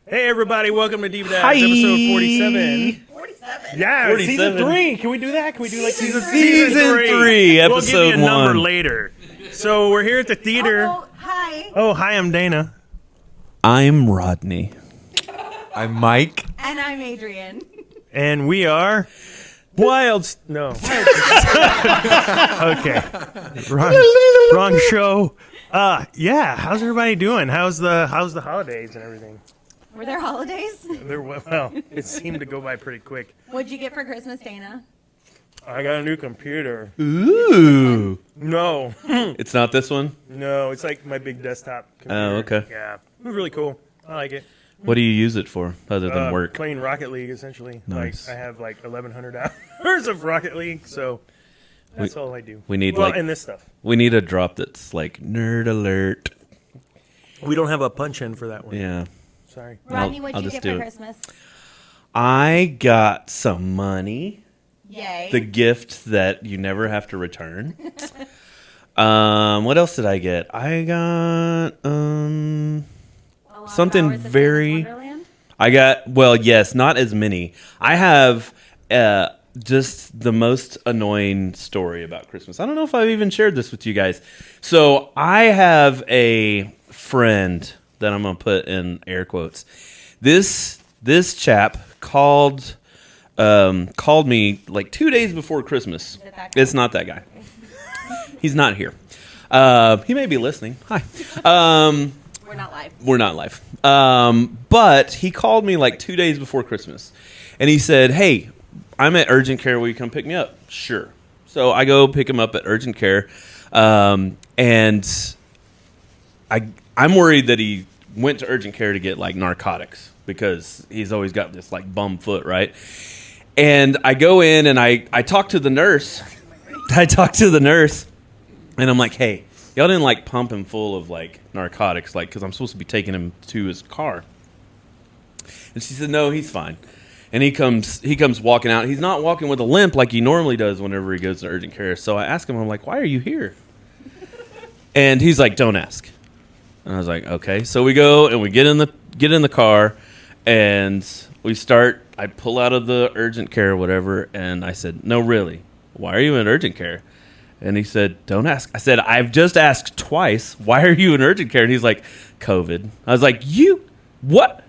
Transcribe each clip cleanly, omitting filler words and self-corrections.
Hey everybody, welcome to Diva, Hi. episode 47. 47. Yeah, 47. season 3. Can we do that? Can we do like season 3, episode 1. We'll give you a number later. So we're here at the theater. Oh, hi. Oh, hi, I'm Dana. I'm Rodney. I'm Mike. And I'm Adrian. And we are Wild. No. Okay. Wrong show. Yeah, how's everybody doing? How's the holidays and everything? Were there holidays? Well, it seemed to go by pretty quick. What'd you get for Christmas, Dana? I got a new computer. Ooh. No. It's not this one? No, it's like my big desktop computer. Oh, okay. Yeah. It was really cool. I like it. What do you use it for other than work? Playing Rocket League, essentially. Nice. Like, I have like 1,100 hours of Rocket League, so that's all I do. We need and this stuff. We need a drop that's like nerd alert. We don't have a punch-in for that one. Yeah. Sorry. Rodney, I'll what'd you just get do for it. Christmas? I got some money. Yay. The gift that you never have to return. What else did I get? I got A lot of something hours of very- Wonderland? I got, well, yes, not as many. I have just the most annoying story about Christmas. I don't know if I've even shared this with you guys. So I have a friend that I'm going to put in air quotes. This chap called me like 2 days before Christmas. Is it that guy? It's not that guy. He's not here. He may be listening. Hi. We're not live. We're not live. But he called me like 2 days before Christmas. And he said, hey, I'm at urgent care. Will you come pick me up? Sure. So I go pick him up at urgent care. And I'm worried that he went to urgent care to get like narcotics because he's always got this like bum foot, right? And I go in and I talk to the nurse. I talk to the nurse and I'm like, hey, y'all didn't like pump him full of like narcotics, like, because I'm supposed to be taking him to his car. And she said, no, he's fine. And he comes walking out. He's not walking with a limp like he normally does whenever he goes to urgent care. So I ask him, I'm like, why are you here? And he's like, don't ask. And I was like, okay. So we go and we get in the car and we start. I pull out of the urgent care or whatever. And I said, no, really, why are you in urgent care? And he said, don't ask. I said, I've just asked twice. Why are you in urgent care? And he's like, COVID. I was like, what?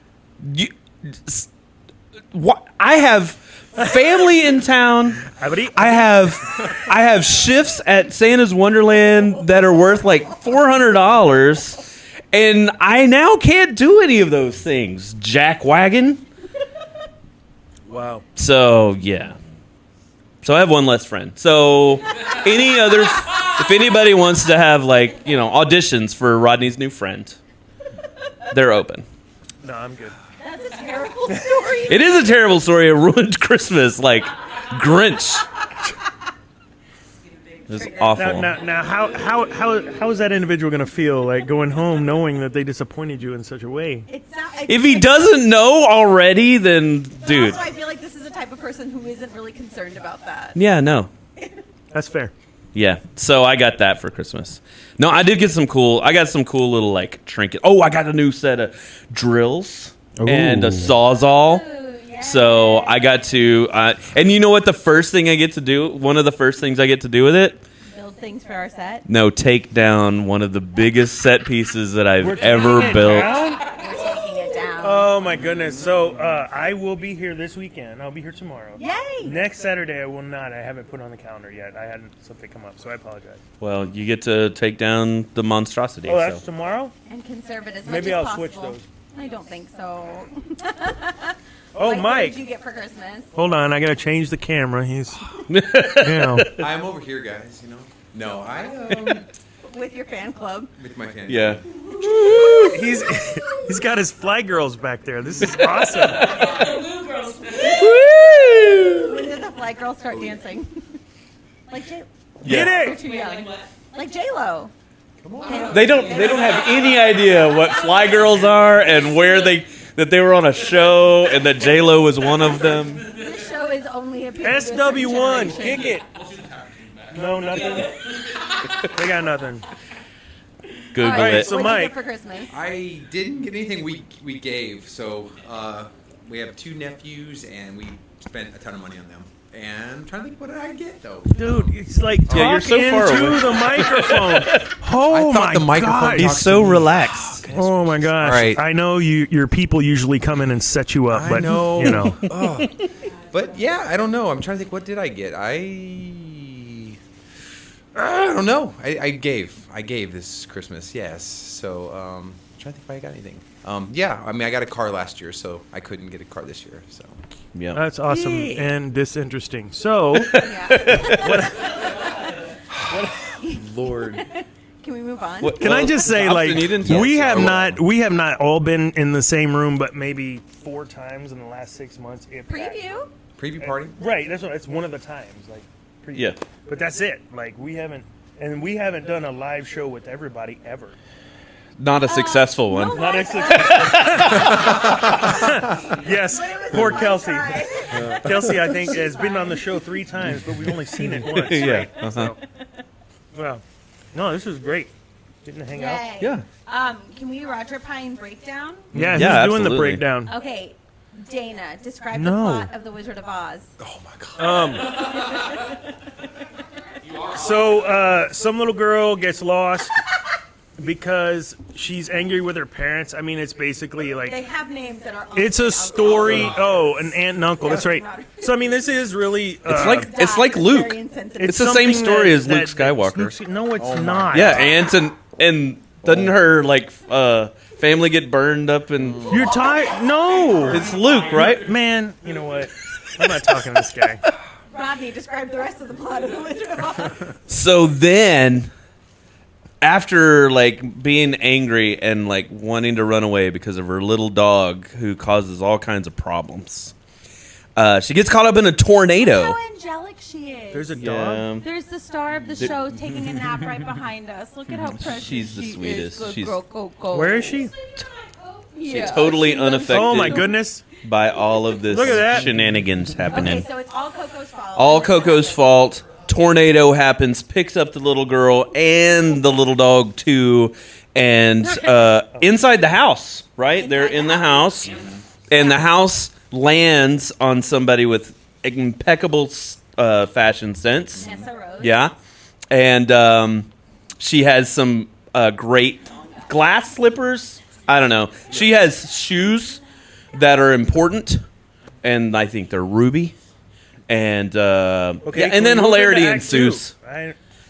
What? I have family in town. I have shifts at Santa's Wonderland that are worth like $400. And I now can't do any of those things, jackwagon. Wow. So, yeah. So I have one less friend. So if anybody wants to have like, auditions for Rodney's new friend, they're open. No, I'm good. That's a terrible story. It is a terrible story. A ruined Christmas, like Grinch. It was awful. Now, how is that individual going to feel like going home knowing that they disappointed you in such a way? If he doesn't know already, then dude. Also, I feel like this is the type of person who isn't really concerned about that. Yeah, no. That's fair. Yeah. So I got that for Christmas. No, I did get some cool little like trinket. Oh, I got a new set of drills and a sawzall. So I got to, and you know what? The first thing I get to do, one of the first things I get to do with it, Build things for our set. no, take down one of the biggest set pieces that I've ever built. We're taking it down. Oh my goodness! So I will be here this weekend. I'll be here tomorrow. Yay! Next Saturday I will not. I haven't put on the calendar yet. I had something come up, so I apologize. Well, you get to take down the monstrosity. Oh, that's so. tomorrow? And conserve it as Maybe much I'll as switch possible. those. I don't think so. Oh, What Mike. did you get for Christmas? Hold on, I gotta change the camera. He's, I'm over here, guys. No, I With your fan club. with my family. Yeah. he's got his fly girls back there. This is awesome. When did the fly girls start dancing? Like J. Get They're it? too young. Like J Lo. They don't have any idea what Fly Girls are and that they were on a show and that J-Lo was one of them. This show is only a SW1. SW1, kick it. No, nothing. They got nothing. Google All right, it. so what'd you Mike- get for Christmas? I didn't get anything we gave, so we have 2 nephews, and we spent a ton of money on them. And I'm trying to think, what did I get, though? Dude, it's like talk Yeah, you're so far into away. the microphone. Oh I thought my the microphone God. talked He's so to me. relaxed. Oh my gosh! All right. I know your people usually come in and set you up, I but know. you know. Oh. But yeah, I don't know. I'm trying to think, what did I get? I don't know. I gave this Christmas, yes. So I'm trying to think if I got anything. Yeah, I mean, I got a car last year, so I couldn't get a car this year. So Yeah. That's awesome and disinteresting. So, Lord. Can we move on? What- can I just say, Thompson, like, you didn't tell we us. have not all been in the same room, but maybe 4 times in the last 6 months. If that. Preview? Preview party? Right. That's one of the times. Like, Yeah. But that's it. Like, we haven't done a live show with everybody ever. Not a successful one. Not a Yes, poor Kelsey. Kelsey, I think, has been on the show 3 times, but we've only seen it once. Yeah. Right? Uh-huh. So, well, no, this was great. Getting to hang out. Yay. Yeah. Can we Roger Pine breakdown? Yeah, Yeah, who's doing absolutely. the breakdown? Okay, Dana, describe No. the plot of The Wizard of Oz. Oh my God. So, some little girl gets lost because she's angry with her parents. I mean, it's basically like They have names that are. it's a story. Oh, an aunt and uncle. That's right. So, I mean, this is really. It's like Luke. It's the same something story as Luke Skywalker. No, it's not. Yeah, and doesn't her family get burned up and You're tired? No. it's Luke, right? Man, you know what? I'm not talking to this guy. Rodney, describe the rest of the plot of The Wizard of Oz. So then, after like being angry and like wanting to run away because of her little dog who causes all kinds of problems, she gets caught up in a tornado. How angelic she is. There's a dog. Yeah. There's the star of the show taking a nap right behind us. Look at how precious She's the she sweetest. Is. Good She's- girl, go. Where is she? Yeah. Totally unaffected. Oh my goodness. By all of this Look at that. shenanigans happening. Okay, so it's all Coco's fault. All Coco's fault. Tornado happens, picks up the little girl and the little dog too, and inside the house, right? They're in the house, and the house lands on somebody with impeccable fashion sense. Nessa Rose. Yeah, and she has some great glass slippers. I don't know. She has shoes that are important, and I think they're ruby. And Okay. yeah, can and we then move hilarity into Act two? ensues.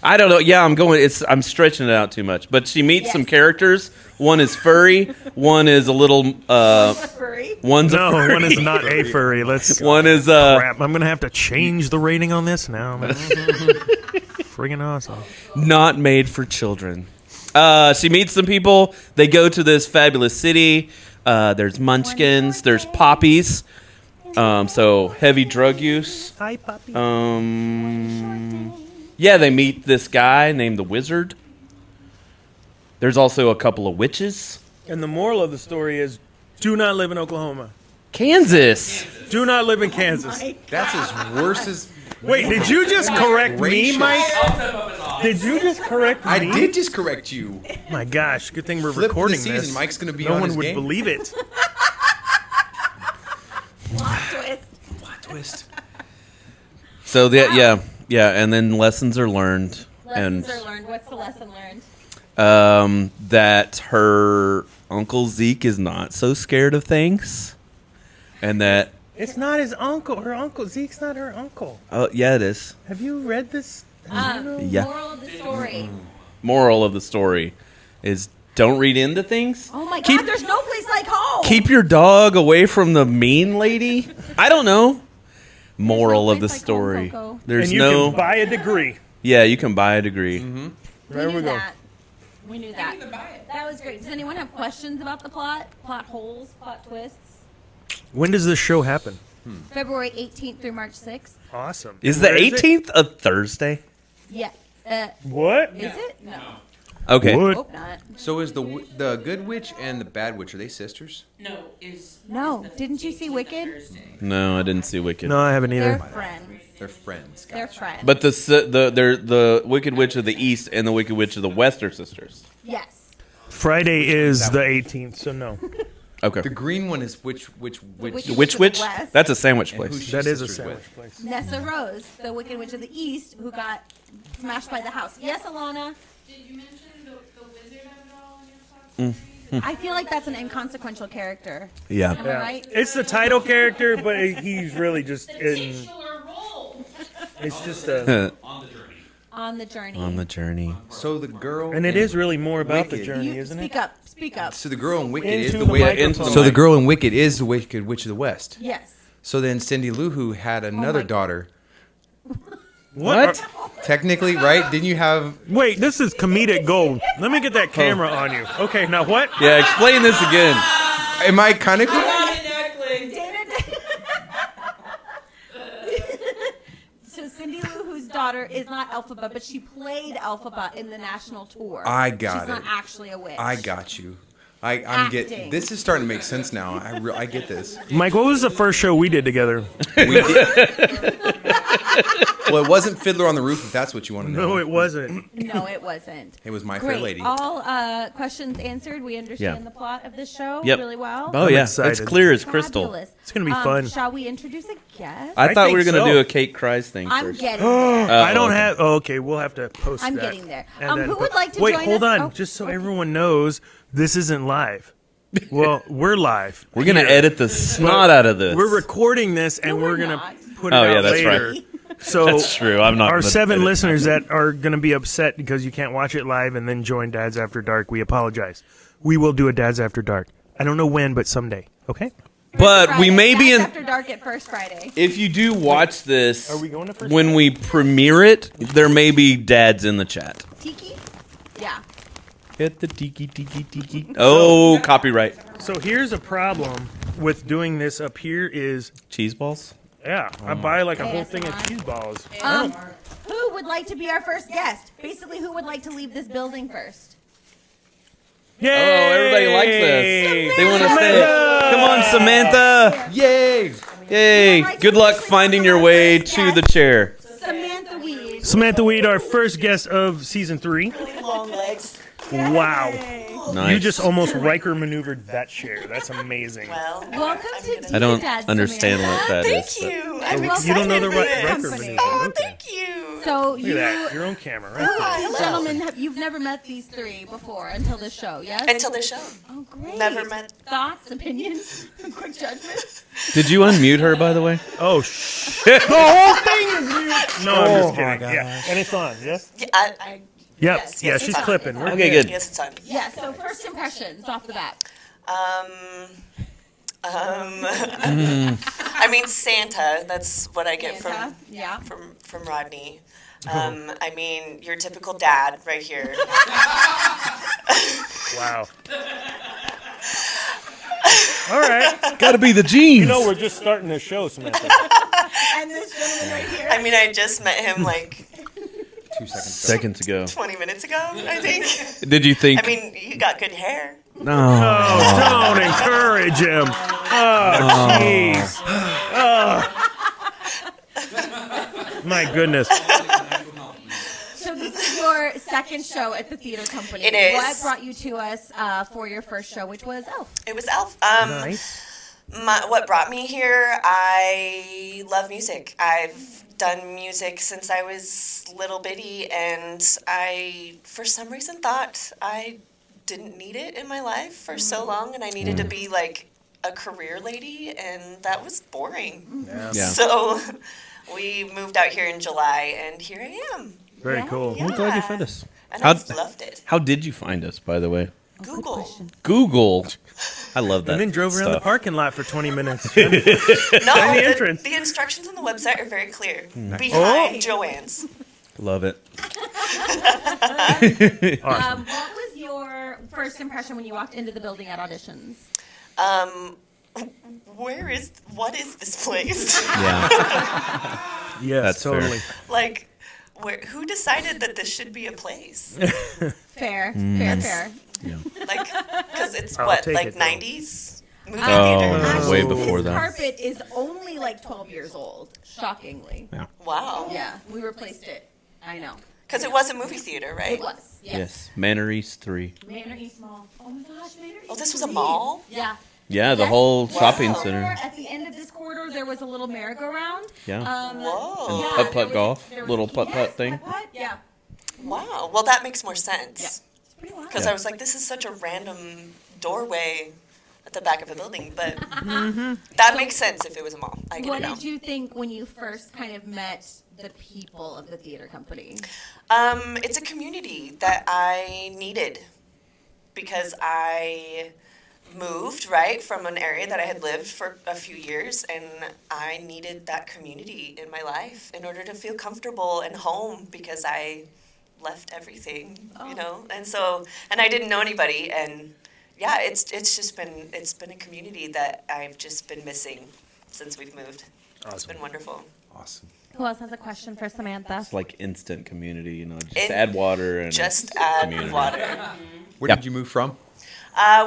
I don't know. Yeah, I'm stretching it out too much. But she meets some characters. One is furry. One is a little. Furry. One's No, a furry. one is not a furry. Let's. One is Crap, I'm gonna have to change the rating on this now. Man. Friggin' awesome. not made for children. She meets some people. They go to this fabulous city. There's munchkins. There's poppies. So heavy drug use. Hi, puppy. Yeah, they meet this guy named the Wizard. There's also a couple of witches. And the moral of the story is, do not live in Oklahoma. Kansas. Do not live in Kansas. That's as worse as. Wait, did you just correct me, Gracious. Mike? Did you just correct me? I did just correct you. My gosh, good thing we're Flip recording the season. this. Mike's gonna be no on one his would game. believe it. Plot twist. Plot twist. So that yeah, and then lessons are learned, Lessons are learned. What's the lesson learned? and that her Uncle Zeke is not so scared of things, and that It's not his uncle. Her uncle. Zeke's not her uncle. yeah, it is. Have you read this? Yeah. Moral of the story. Moral of the story is don't read into things. Oh my Keep- God, there's no place like home. Keep your dog away from the mean lady. I don't know. Moral of the place like story. home, Coco. There's And you no. can buy a degree. Yeah, you can buy a degree. There we go. That. We knew that. That was great. Does anyone have questions about the plot? Plot holes, plot twists? When does this show happen? February 18th through March 6th. Awesome. Is the Where is it? 18th a Thursday? Yeah. What? Is it? No. Okay. What? Hope not. So is the good witch and the bad witch, are they sisters? No. Didn't you see Wicked? No, I didn't see Wicked. No, I haven't They're either. friends. They're friends. They're Gotcha. friends. But the Wicked Witch of the East and the Wicked Witch of the West are sisters. Yes. Friday is the 18th, so no. Okay. The green one is which? Wicked Which? Witch of the West. That's a sandwich And place. who's That is a sisters sandwich with? place. Nessa Rose, the Wicked Witch of the East, who got smashed by the house. Yes, Alana? Did you mention the wizard of it all in your talk? I feel like that's an inconsequential character. Yeah. Am I right? It's the title character, but he's really just in. Titular role. It's just a. On the journey. On the journey. So the girl. And it in is really more about the Wicked. journey, You isn't speak it? up. Speak up. So the girl in Wicked is Into the the Wicked. microphone. So the girl in Wicked is the Wicked Witch of the West. Yes. So then Cindy Lou Who had another my- daughter. What? Technically, right? Didn't you have? Wait, this is comedic gold. Let me get that camera on you. Okay, now what? Yeah, explain this again. Am I kind of? So Cindy Lou Who's daughter is not Elphaba, but she played Elphaba in the national tour. I got She's not it. actually a witch. I got you. I'm Acting. get. This is starting to make sense now. I get this. Mike, what was the first show we did together? We did- well, it wasn't Fiddler on the Roof. If that's what you want to know. No, it wasn't. No, it wasn't. It was My Fair Great. Lady. All questions answered. We understand Yeah. the plot of this show Yep. really well. Oh I'm yeah, excited. it's clear as crystal. Fabulous. It's gonna be fun. Shall we introduce a guest? I thought we were think gonna so. do a Kate Cries thing I'm first. getting there. I don't okay. have. Oh, okay, we'll have to post I'm that. getting there. And then Who would like to wait, join hold us? on. Oh, Just so okay. everyone knows, this isn't live. Well, we're live. We're gonna here. edit the snot out of this. We're recording this, and No, we're we're gonna not. put it Oh, out yeah, that's later. right. So That's true. I'm not. our gonna 7 edit. listeners that are going to be upset because you can't watch it live and then join Dads After Dark, we apologize. We will do a Dads After Dark. I don't know when, but someday. Okay? But we Friday. may be That's in. After Dark at First Friday. If you do watch this, Are we going to first? when we premiere it, there may be dads in the chat. Tiki? Yeah. Hit the tiki tiki tiki. Oh, copyright. So here's a problem with doing this up here is, Cheese balls. yeah, I buy like a whole ASMR. thing of cheese balls. I don't- Who would like to be our first guest? Basically, who would like to leave this building first? Yay! Oh, everybody likes this. They want to stay. Samantha! Come on, Samantha. Yay! Yay. Good luck finding your way to the chair. Samantha Weed. Samantha Weed, our first guest of season 3. Long legs. Wow. Nice. You just almost Riker maneuvered that chair. That's amazing. Well, Welcome I'm to gonna- Diva I don't Dads, understand Samantha. what that is. Thank you. I'm welcome. You don't know the excited for Riker this. maneuver. Oh, Okay. thank you. So Look you, at that. Your own camera, right? Hello. gentlemen, you've never met these three before until this show, yes? Until this show. Oh, great. Never met. Thoughts, opinions, quick judgments. Did you unmute her, by the way? Oh, shit. The whole thing is mute. No, I'm just kidding. Yeah. And it's on, yes? Yeah, I Yep. Yes, Yeah, yes, she's it's on. clipping. We're Okay, good. yes, it's on. Yeah, so first impressions off the bat. I mean Santa. That's what I get Santa, yeah. from Rodney. I mean your typical dad right here. Wow. All right. Got to be the jeans. You know, we're just starting this show, Samantha. And this gentleman right here. I mean I just met him like 2 seconds. Seconds ago. 20 minutes ago, I think. Did you think? I mean, you got good hair. No. Oh, don't encourage him. Oh, jeez. Oh. My goodness. So this is your second show at the theater company. It is. What brought you to us for your first show, which was Elf? It was Elf. Nice. What brought me here, I love music. I've done music since I was little bitty, and I, for some reason, thought I didn't need it in my life for so long, and I needed to be like a career lady, and that was boring. Yeah. So we moved out here in July, and here I am. Very Yeah. cool. Yeah. I'm glad you found us. And How- I've loved it. How did you find us, by the way? Google. Google. I love that. And then drove around the stuff. parking lot for 20 minutes. No, the entrance. the instructions on the website are very clear. Hmm. Behind Joanne's. Love it. Awesome. What was your first impression when you walked into the building at auditions? What is this place? Yeah. Yes, That's fair. totally. Like, who decided that this should be a place? Fair, Mm. fair. Yeah. Like, because it's I'll what, take like it, though. 90s movie Oh. theater? Way Actually, before this that. carpet is only like 12 years old, shockingly. Wow. Yeah, we replaced it. I know. Because it was a movie theater, right? It was. Yes. Manor East 3. Manor East Mall. Oh my gosh, Manor East. Oh, this was a 3. mall? Yeah. Yeah, the Yes. whole Wow. shopping center. At the end of this corridor, there was a little merry-go-round. Yeah. Whoa. Yeah, Putt-putt there was- golf, there was- little putt-putt thing. Putt-putt, yeah. Wow. Well, that makes more sense. It's pretty wild. Because I was like, this is such a random doorway at the back of a building, but that makes sense if it was a mall. I get What it now. did you think when you first kind of met the people of the theater company? It's a community that I needed because I moved, right, from an area that I had lived for a few years, and I needed that community in my life in order to feel comfortable and home because I left everything, you know? And so, and I didn't know anybody, and yeah, it's been a community that I've just been missing since we've moved. It's been wonderful. Awesome. Who else has a question for Samantha? It's like instant community, you know, just In- add water and Just add community. water. Where Yeah. did you move from?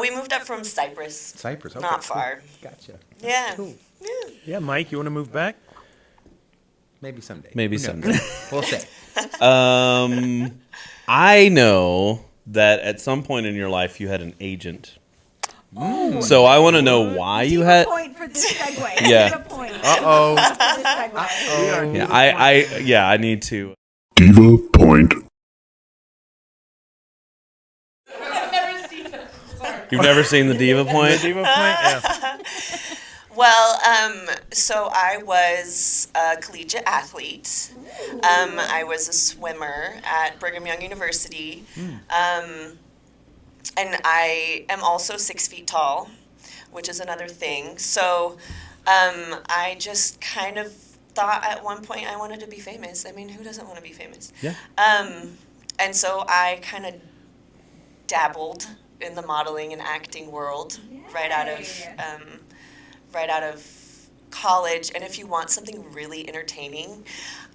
We moved up from Cyprus. Cyprus. Okay, Not cool. far. Gotcha. Yeah. Cool. Yeah. Yeah, Mike, you want to move back? Maybe someday. Maybe Who knows? someday. We'll see. I know that at some point in your life you had an agent. So I want to know why you Diva had. point for this segue. Yeah. Diva point. Uh-oh. For this segue. Yeah, I need to. Diva Point. I've never seen it. Sorry. You've never seen the Diva Point? Diva point? Yeah. Well, so I was a collegiate athlete. I was a swimmer at Brigham Young University. And I am also 6 feet tall, which is another thing. So I just kind of thought at one point I wanted to be famous. I mean, who doesn't want to be famous? Yeah. And so I kind of dabbled in the modeling and acting world right out of college. And if you want something really entertaining,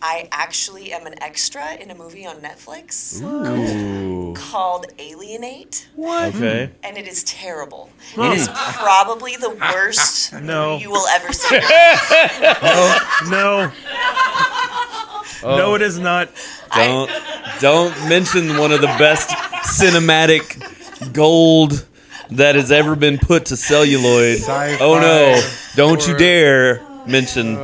I actually am an extra in a movie on Netflix Ooh. called Alienate, Okay. and it is terrible. It is probably the worst No. you will ever see. No. No, it is not. Don't mention one of the best cinematic gold that has ever been put to celluloid. Oh no! Don't you dare mention.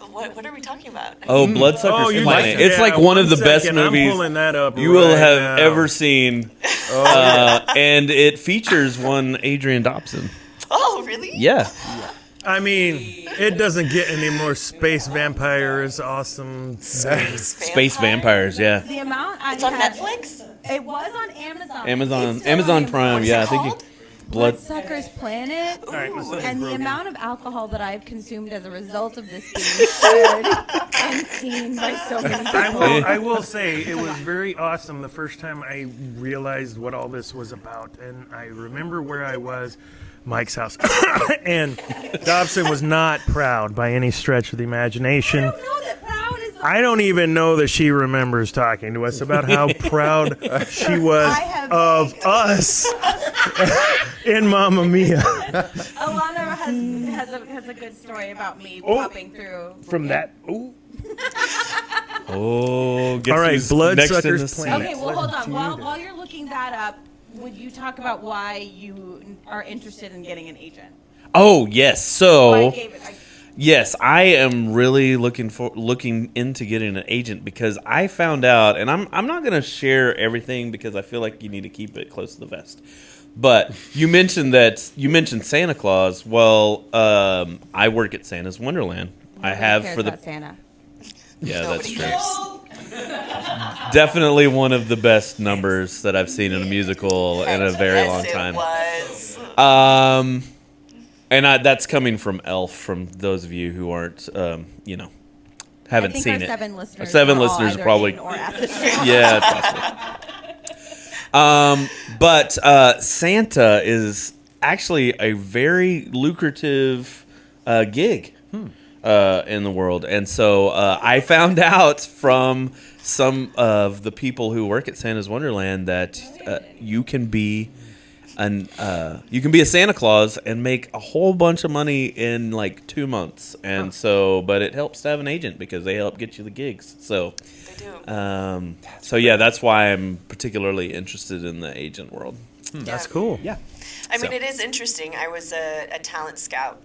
What are we talking about? Oh, Bloodsuckers Oh, you Planet. like It's like one of the best second. movies I'm pulling that up you will right have now. ever seen, and it features one Adrian Dobson. Oh, really? Yeah. I mean, it doesn't get any more space vampires awesome. Space Vampires. Yeah. The amount I It's on had- Netflix? It was on Amazon. Amazon. It's still Amazon on Prime. What's Yeah, it I think called? Bloodsuckers Planet. right, let's let it And the grow. amount of alcohol that I've consumed as a result of this being shared and seen by so many people. I will say it was very awesome the first time I realized what all this was about. And I remember where I was, Mike's house. And Dobson was not proud by any stretch of the imagination. I don't know that proud is. I don't even know that she remembers talking to us about how proud she was I have- of us in Mamma Mia. Alana has a good story about me popping through. From that. Ooh. Oh, guess All right, who's Bloodsuckers next in the Planet. Okay, well, Let's hold on. do While you're looking that up, would you talk about why you are interested in getting an agent? Oh yes. I So gave it. yes, I am really looking into getting an agent because I found out, and I'm not going to share everything because I feel like you need to keep it close to the vest. But you mentioned Santa Claus. Well, I work at Santa's Wonderland. I have for the Santa. yeah, that's Nobody true. cares. Definitely one of the best numbers that I've seen in a musical in a very long time. Yes, it was. And that's coming from Elf. From those of you who aren't, haven't seen our it. 7 listeners. Our 7 are all listeners either probably. in or at the show. Yeah, it's possible. But Santa is actually a very lucrative gig in the world, and so I found out from some of the people who work at Santa's Wonderland that you can be you can be a Santa Claus and make a whole bunch of money in like 2 months, and but it helps to have an agent because they help get you the gigs. So, They do. yeah, that's why I'm particularly interested in the agent world. That's cool. Yeah, I mean, it is interesting. I was a talent scout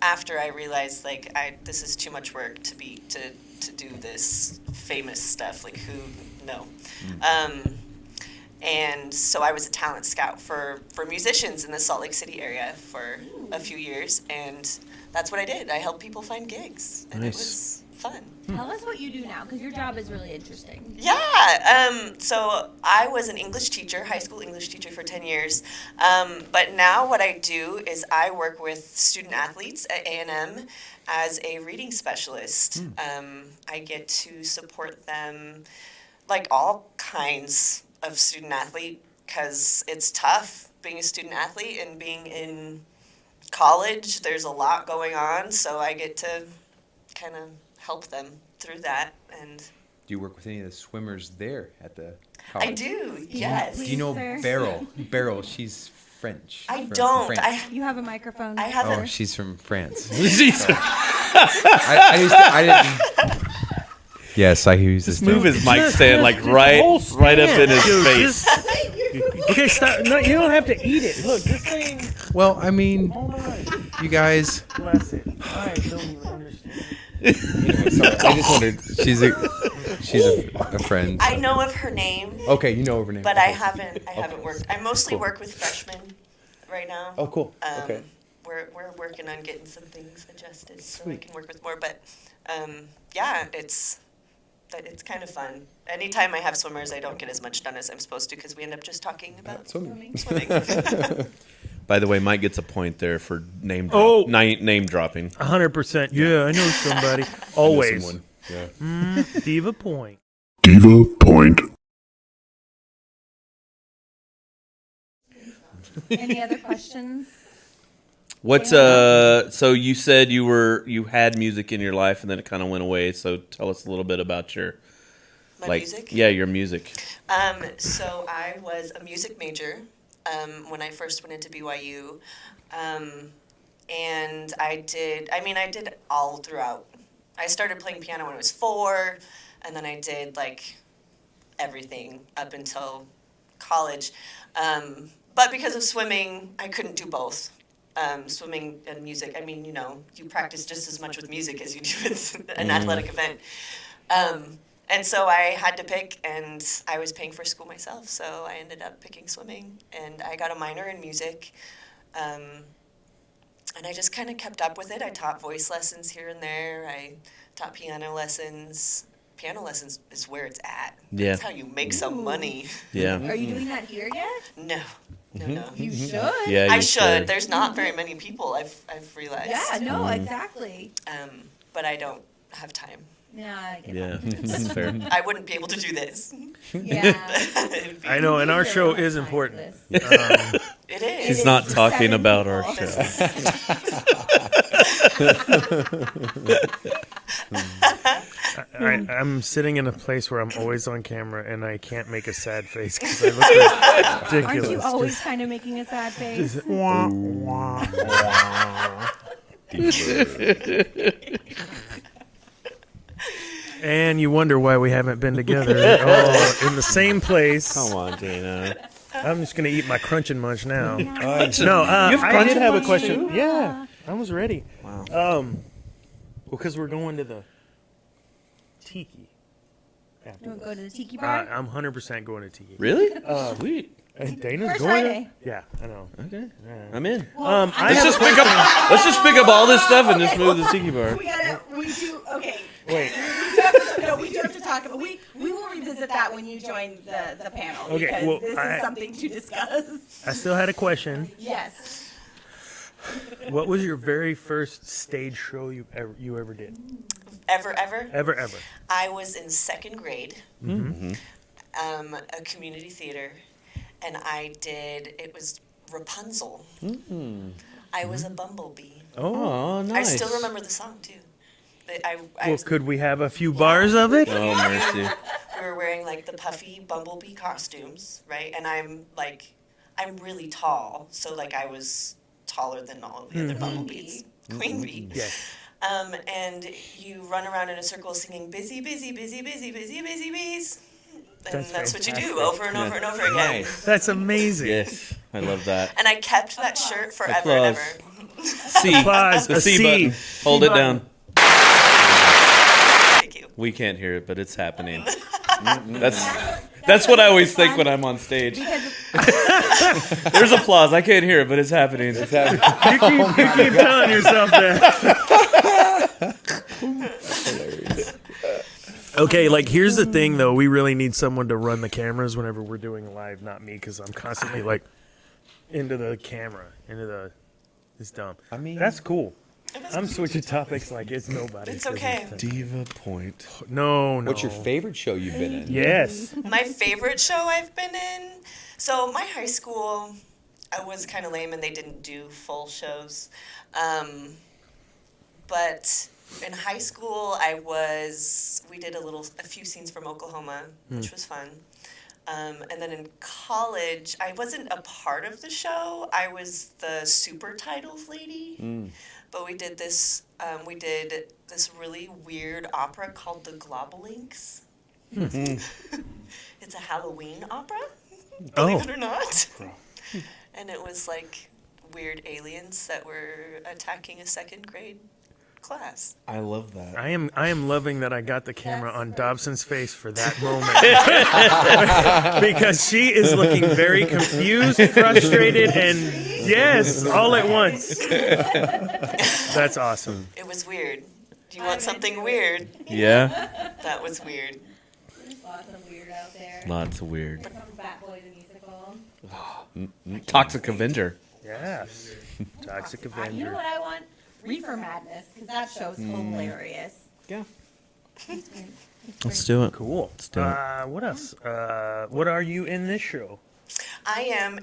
after I realized like this is too much work to do this famous stuff. Like who? No. And so I was a talent scout for musicians in the Salt Lake City area for a few years, and that's what I did. I helped people find gigs, and it was fun. Tell us what you do now, because your job is really interesting. Yeah. So I was an English teacher, high school English teacher for 10 years. But now what I do is I work with student athletes at A&M as a reading specialist. I get to support them like all kinds of student athlete, because it's tough being a student athlete and being in college. There's a lot going on, so I get to kind of help them through that. And Do you work with any of the swimmers there at the college? I do, yes. Do you know Sir. Beryl? Beryl, she's French. I from don't. France. You have a microphone. I haven't. Oh, she's from France. Jesus. I didn't. Yes, I use this. Move his mic Just- stand like just right whole up stand. in his Dude, face. Okay, stop. No, you don't have to eat it. Look, this thing. Well, I mean, Hold on. you guys. Bless it. I don't even understand. Sorry, I just wondered. She's a friend. I know of her name, Okay, you know her name. but I haven't worked. I mostly work with freshmen right now. Oh, cool. Okay. We're working on getting some things adjusted so I can work with more. But yeah, it's kind of fun. Anytime I have swimmers, I don't get as much done as I'm supposed to because we end up just talking about Swimming. swimming. By the way, Mike gets a point there for name dropping. 100%. Yeah, I know somebody. Always. Someone. Yeah. Diva point. Diva Point. Any other questions? What's so you said you had music in your life and then it kind of went away. So tell us a little bit about your My music? Yeah, your music. So I was a music major when I first went into BYU. And I did all throughout. I started playing piano when I was 4, and then I did like everything up until college. But because of swimming, I couldn't do both. Swimming and music. I mean, you practice just as much with music as you do with an athletic event. And so I had to pick, and I was paying for school myself, so I ended up picking swimming, and I got a minor in music. And I just kind of kept up with it. I taught voice lessons here and there. I taught piano lessons. Piano lessons is where it's at. Yeah. That's how you make some money. Yeah. Are you doing that here yet? No. You should. Yeah, I you should. There's not very many people, I've realized. Yeah, no, exactly. But I don't have time. Yeah, I get Yeah, that. that's fair. I wouldn't be able to do this. Yeah. It would be- I know, and our show Really is like important. this. It is. She's not talking 7 about our people. show. I'm sitting in a place where I'm always on camera, and I can't make a sad face because I look ridiculous. Aren't you always kind of making a sad face? Just wah, wah, wah. And you wonder why we haven't been together in the same place. Come on, Dana. I'm just gonna eat my crunch and munch now. You No, have I crunch did and have a munch question. too? Yeah, I was ready. Wow. Because we're going to the Tiki You after. want to go to the tiki bar? I'm 100% going to Tiki. Really? Sweet. And Dana's First going. Friday. Yeah, I know. Okay. I'm in. I Let's have just pick up all this stuff and just move to the tiki bar. Okay. Wait. We do have to talk about, we will revisit that when you join the panel. Okay, because well, this is something to discuss. I still had a question. Yes. What was your very first stage show you ever did? Ever. Ever. I was in 2nd grade, Mm-hmm. a community theater, and it was Rapunzel. I was a bumblebee. Oh, nice. I still remember the song, too. well, could we have a few bars of it? Oh, mercy. We were wearing, like, the puffy bumblebee costumes, right? And I'm, like, I'm really tall, so like I was taller than all of the other bumblebees. Queen bee. Yeah. And you run around in a circle singing busy, busy, busy, busy, busy, busy bees. And that's what you do over and over and over again. Nice. That's amazing. Yes, I love that. And I kept that shirt forever and Applause. ever. C. Applause. The A C C. button. Hold it button. down. Thank you. We can't hear it, but it's happening. That's what I always think when I'm on stage. There's applause. I can't hear it, but it's happening. You keep telling yourself that. Okay, like here's the thing though. We really need someone to run the cameras whenever we're doing live, not me, because I'm constantly like into the camera, It's dumb. I mean- that's cool. I'm switching topics like it's nobody. It's okay. Diva Point. No. What's your favorite show you've been in? Yes. My favorite show I've been in. So my high school, I was kind of lame and they didn't do full shows. But in high school, we did a few scenes from Oklahoma, which was fun. And then in college, I wasn't a part of the show. I was the super titles lady. But we did this really weird opera called The Globulinks. It's a Halloween opera, believe it or not. And it was like weird aliens that were attacking a second grade class. I love that. I am loving that I got the camera on Dobson's face for that moment. Because she is looking very confused, frustrated, and yes, all at once. That's awesome. It was weird. Do you want something weird? Yeah. That was weird. There's lots of weird out there. Lots of weird. From Bat Boy the musical. Toxic Avenger. Yes. Toxic You know Avenger. what I want? Reefer Madness, because that show's hilarious. Yeah. Let's do it. Cool. do it. What else? What are you in this show? I am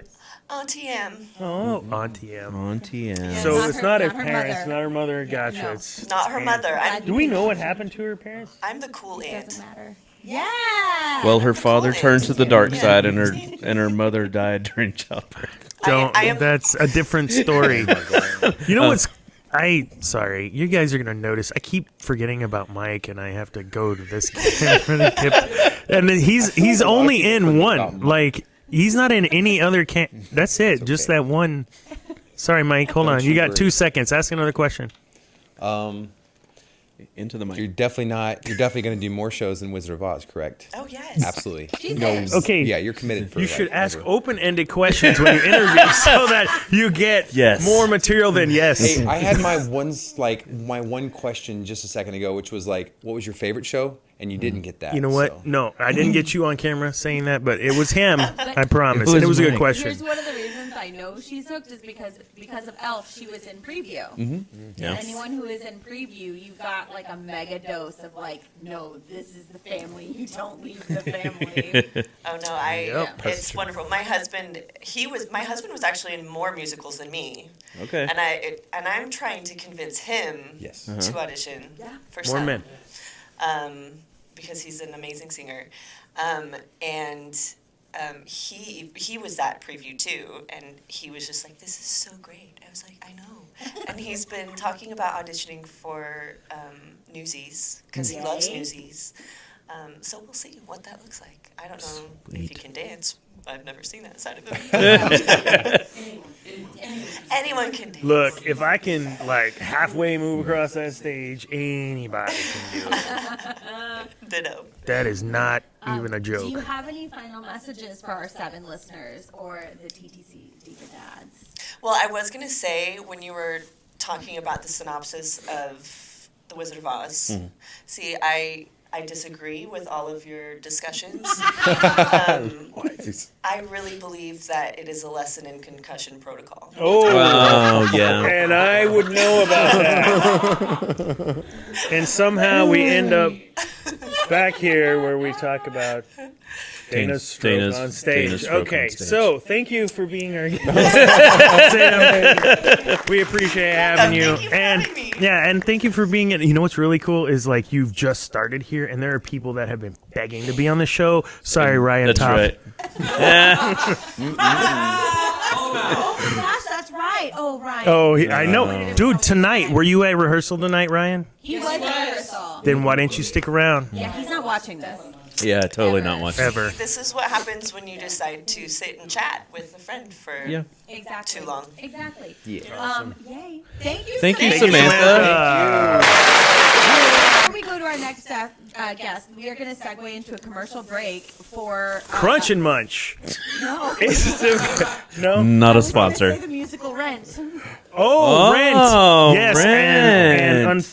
Auntie M. Oh, Auntie M. Auntie Anne. Yeah. So Not it's her- not her not her parents, mother. not her mother. Gotcha. No. It's Not her Ann. mother. Do we know what happened to her parents? I'm the cool aunt. Doesn't matter. Yeah. Well, her father cool turned aunt. to the dark Yeah. side, and her mother died during childbirth. Don't. I am- That's a different story. You know what's? Sorry, you guys are gonna notice. I keep forgetting about Mike, and I have to go to this camera. And then he's only in one. Like he's not in any other That's it. Just that one. Sorry, Mike. Hold on. You got 2 seconds. Ask another question. Into the mic. You're definitely going to do more shows than Wizard of Oz, correct? Oh, yes. Absolutely. She's there. Okay. Yeah, you're committed for You should ask ever. open-ended questions when you interview, so that you get Yes. more material than yes. Hey, I had my one question just a second ago, which was like, what was your favorite show? And you didn't get that. You know what? so. No, I didn't get you on camera saying that, but it was him. I promise. It And it was was a good Mike. question. Here's one of the reasons I know she's hooked is because of Elf. She was in preview. Yeah. Anyone who is in preview, you got like a mega dose of like, no, this is the family. You don't leave the family. Oh no, Yep. it's wonderful. My husband was actually in more musicals than me, Okay. and I'm trying to convince him Yes. to audition for More some. men. Because he's an amazing singer, and he was that preview too, and he was just like, "This is so great." I was like, "I know," and he's been talking about auditioning for Newsies because he loves Yay. Newsies. So we'll see what that looks like. I don't know if he can dance. I've never seen that side of him. Anyone can dance. Look, if I can like halfway move across that stage, anybody can do it. Ditto. That is not even a Do you joke. have any final messages for our 7 listeners or the TTC Diva Dads? Well, I was going to say, when you were talking about the synopsis of The Wizard of Oz, see, I disagree with all of your discussions. I really believe that it is a lesson in concussion protocol. Oh, yeah. And I would know about that. And somehow we end up back here where we talk about Dana's stroke on stage. Dana's stroke Okay, on stage. so thank you for being our guest. Sam, we appreciate having you. Thank you for And having me. yeah, and thank you for being in. You know what's really cool is like you've just started here, and there are people that have been begging to be on the show. Sorry, Ryan That's Top. right. Oh my gosh, that's right. Oh, Ryan. Oh, I know. Dude, tonight, were you at rehearsal tonight, Ryan? He was at rehearsal. Then why didn't you stick around? Yeah, he's not watching this. Yeah, totally not watching. Ever. This is what happens when you decide to sit and chat with a friend for Exactly. too long. Exactly. Yeah. Yay. Thank you, Thank you, Samantha. Samantha. Before we go to our next guest, we are going to segue into a commercial break for Crunch and Munch. No. No? Not a I was gonna sponsor. say the musical Rent. Oh, Oh, Rent. Yes.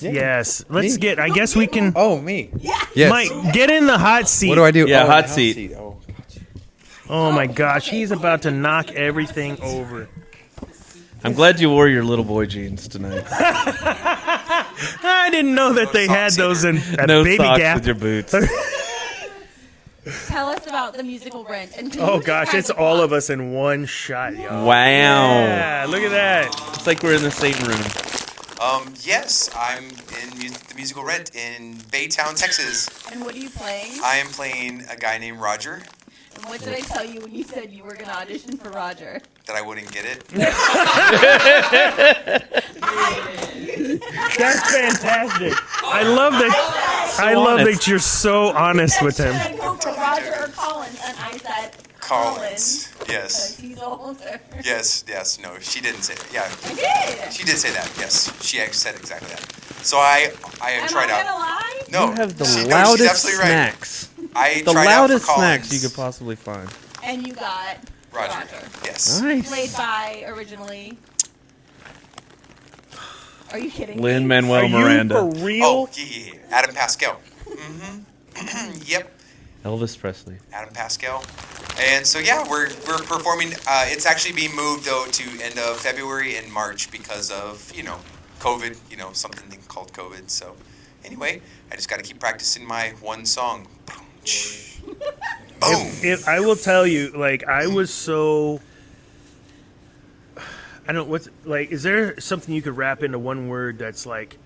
Rent. Yes. Let's get, I guess we can. Oh, me. Yes. Yes. Mike, get in the hot seat. What do I do? Yeah, oh, hot the seat. Oh. Oh my gosh, he's about to knock everything over. I'm glad you wore your little boy jeans tonight. I didn't know that they had those in at No Baby socks Gap. with your boots. Tell us about the musical Rent. And can Oh you gosh, describe it's the all plot? of us in one shot, y'all. Wow. Yeah, look at that. It's like we're in the same room. Yes, I'm in the musical Rent in Baytown, Texas. And what are you playing? I am playing a guy named Roger. And what did I tell you when you said you were going to audition for Roger? That I wouldn't get it. That's fantastic. I love that. I love honest. that you're so honest with him. Should I go for Roger or Collins? And I said Collins. because Yes. he's older. Yes. No, she didn't say it. Yeah, I did. she did say that. Yes, she actually said exactly that. So I Am tried I going to out. lie? No, You have the she's loudest absolutely right. snacks. I The tried loudest out for snacks Collins. you could possibly find. And you got Roger. Yes. played Nice. by originally. Are you kidding me? Lin-Manuel Are Miranda. you for real? Oh, yeah. Adam Pascal. Mm-hmm. Yep. Elvis Presley. Adam Pascal. And so yeah, we're performing. It's actually being moved though to end of February and March because of COVID. Something called COVID. So anyway, I just got to keep practicing my one song. Boom. I will tell you, like, I was so. I don't. What's like? Is there something you could wrap into one word that's like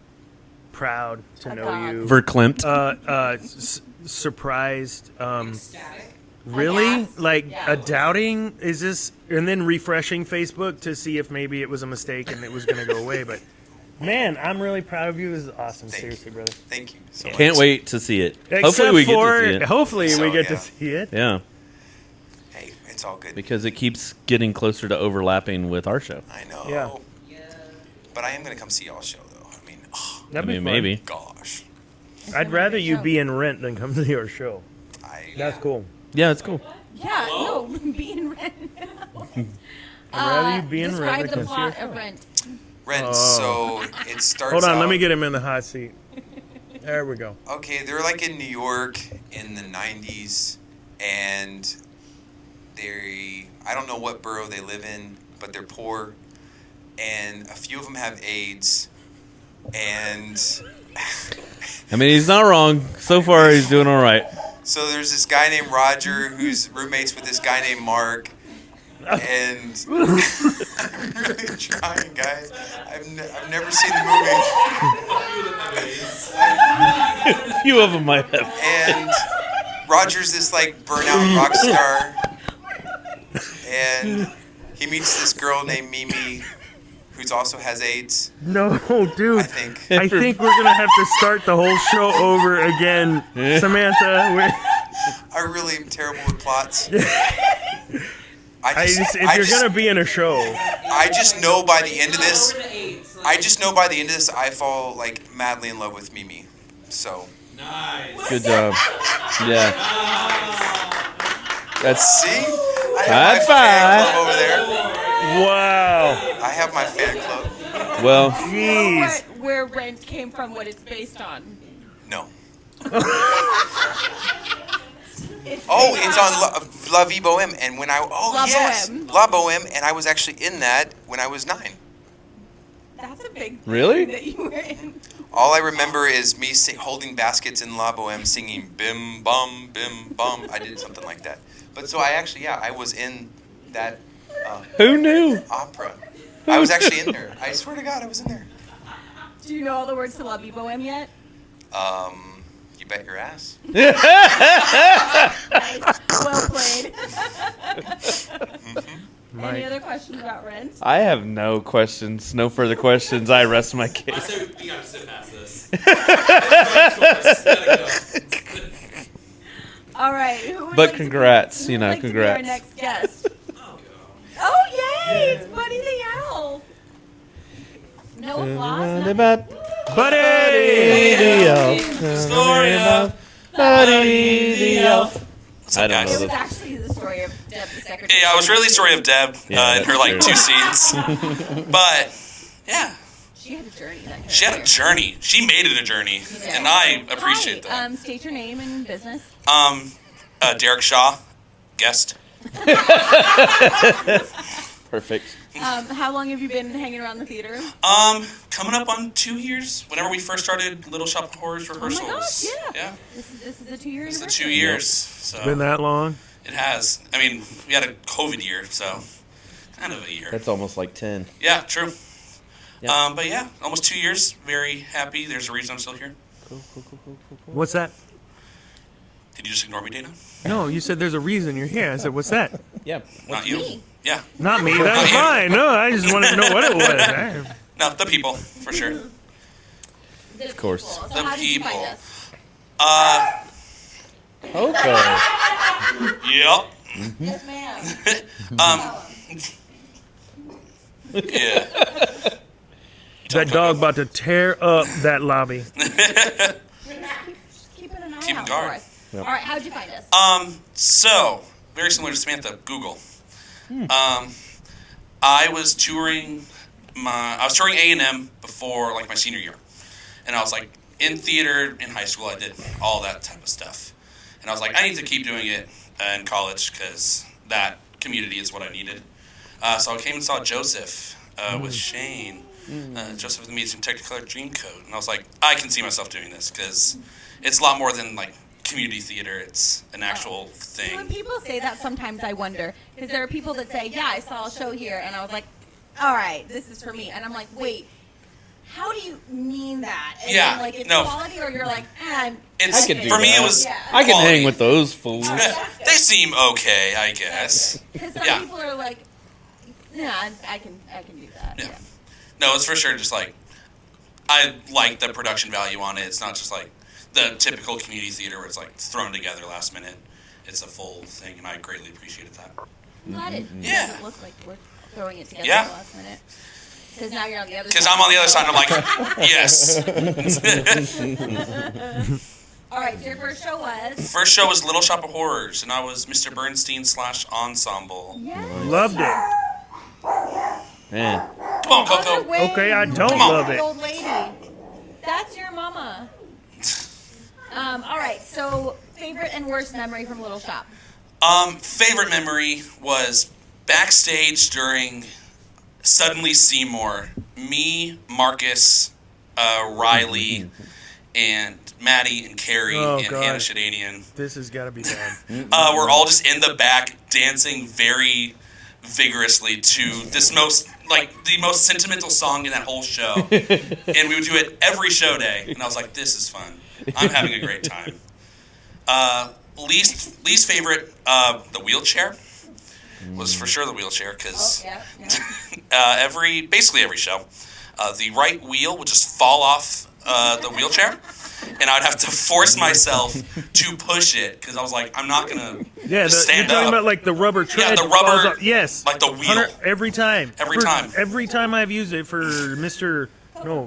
proud to know God. you? Verklempt. Surprised. Really? Yes. Like Yeah. a doubting? Is this? And then refreshing Facebook to see if maybe it was a mistake and it was going to go away. But man, I'm really proud of you. This is awesome. Thank Seriously, brother. Thank you so much. Can't wait to see it. Except Hopefully we get for, to see it. Hopefully So, we get to yeah. see it. Yeah, Hey, it's all good. because it keeps getting closer to overlapping with our show. I know. Yeah. But I am gonna come see y'all's show though. I mean, oh That'd I be mean, fun. maybe. gosh. I'd rather you be in Rent than come to your show. That's cool. Yeah, it's cool. Yeah, no, being Rent. I'd rather you be in Describe Rent the than come to your plot show. of Rent. Rent. So it starts. Hold on, out, let me get him in the hot seat. There we go. Okay, they're like in New York in the 90s, and I don't know what borough they live in, but they're poor, and a few of them have AIDS, and I mean, he's not wrong. So far, he's doing all right. so there's this guy named Roger who's roommates with this guy named Mark, and I'm really trying, guys. I've never seen the movie. A few of them might have. And Roger's this like burnout rock star, and he meets this girl named Mimi, who also has AIDS. No, dude. I think. I think we're gonna have to start the whole show over again, Samantha. I really am terrible with plots. If you're gonna be in a show, I just know by the end of this. I fall like madly in love with Mimi. So Good job. Yeah. That's see, I High have my five. fan club over there. wow, I have my fan club. well. jeez. Where Rent came from, what it's based on. No. Oh, it's on La Vie Boheme, and when I La yes, Boheme. La Boheme, and I was actually in that when I was 9. That's a big thing Really? that you were in. All I remember is me holding baskets in La Boheme, singing bim bum bim bum. I did something like that. But so I actually, I was in that Who knew? opera. I was actually in there. I swear to God, I was in there. Do you know all the words to Love You Boheme yet? You bet your ass. Well played. Any other questions about Rent? I have no questions. No further questions. I rest my case. I say we gotta sit past this. All right. Who would But like congrats, to, you know, who would like congrats. To be our next guest. Oh yay! It's Buddy the Elf. No applause. Buddy! the elf. Story of Buddy the elf. What's I up, don't guys? know It was this. actually the story of Deb, the secretary. Yeah, it was really the story of Deb Yeah, in her that's like true. 2 scenes. But yeah, She had a journey. That she had a journey. She made it a journey, and I appreciate Hi, that. State your name and business. Derek Shaw, guest. Perfect. How long have you been hanging around the theater? Coming up on 2 years. Whenever we first started Little Shop of Horrors rehearsals. Oh my gosh, yeah. Yeah, This is a 2 year it's the anniversary. 2 years. So Been that long? it has. I mean, we had a COVID year, so kind of a year. That's almost like 10. Yeah, true. Yeah. But yeah, almost 2 years. Very happy. There's a reason I'm still here. Cool. What's that? Did you just ignore me, Dana? No, you said there's a reason you're here. I said, what's that? Yeah. Not you. me? Yeah. Not me. That's fine. No, I just wanted to know what it was. No, the people, for sure. Of course. So The how did you find people. us? Okay. Yep. Yes, ma'am. Yeah. That dog about to tear up that lobby. Keeping an eye Keep out guard. for us. All right, how'd you find us? So, very similar to Samantha, Google. I was touring A&M before like my senior year. And I was like in theater in high school. I did all that type of stuff. And I was like, I need to keep doing it in college because that community is what I needed. So I came and saw Joseph with Shane. Joseph with the Amazing Technicolor Dreamcoat. And I was like, I can see myself doing this because it's a lot more than like community theater. It's an actual When thing. people say that, sometimes I wonder because there are people that say, "Yeah, I saw a show here," and I was like, "All right, this is for me." And I'm like, "Wait, how do you mean that?" And Yeah, then, like it's no. quality, or you're like, It's I could do for me. that. It was. Yeah. I can quality. hang with those fools. They seem okay, I guess. Because some Yeah. people are like, "Yeah, I can do that." Yeah. No, it's for sure just like I like the production value on it. It's not just like the typical community theater where it's like thrown together last minute. It's a full thing, and I greatly appreciated that. I'm glad it Yeah. doesn't look like we're throwing it together Yeah. at the last minute. Because now you're on the other side. Because I'm on the other side, and I'm like, yes. All right, so your first show was? First show was Little Shop of Horrors, and I was Mr. Bernstein / ensemble. Yes. Loved it. Man. Come on, Coco. Okay, I don't Come on. love it. Old lady. That's your mama. All right, so favorite and worst memory from Little Shop? Favorite memory was backstage during Suddenly Seymour. Me, Marcus, Riley, and Maddie and Carrie Oh, and God. Hannah Shadanian. This has got to be bad. We're all just in the back dancing very vigorously to the most sentimental song in that whole show. And we would do it every show day. And I was like, this is fun. I'm having a great time. Least favorite, the wheelchair. Was for sure the wheelchair because Yeah. basically every show, the right wheel would just fall off the wheelchair, and I would have to force myself to push it because I was like, I'm not gonna Yeah, just you're stand talking up. about like the rubber tread. the falls rubber- off. Yes. like the wheel. Every time. Every time. Every time I've used it for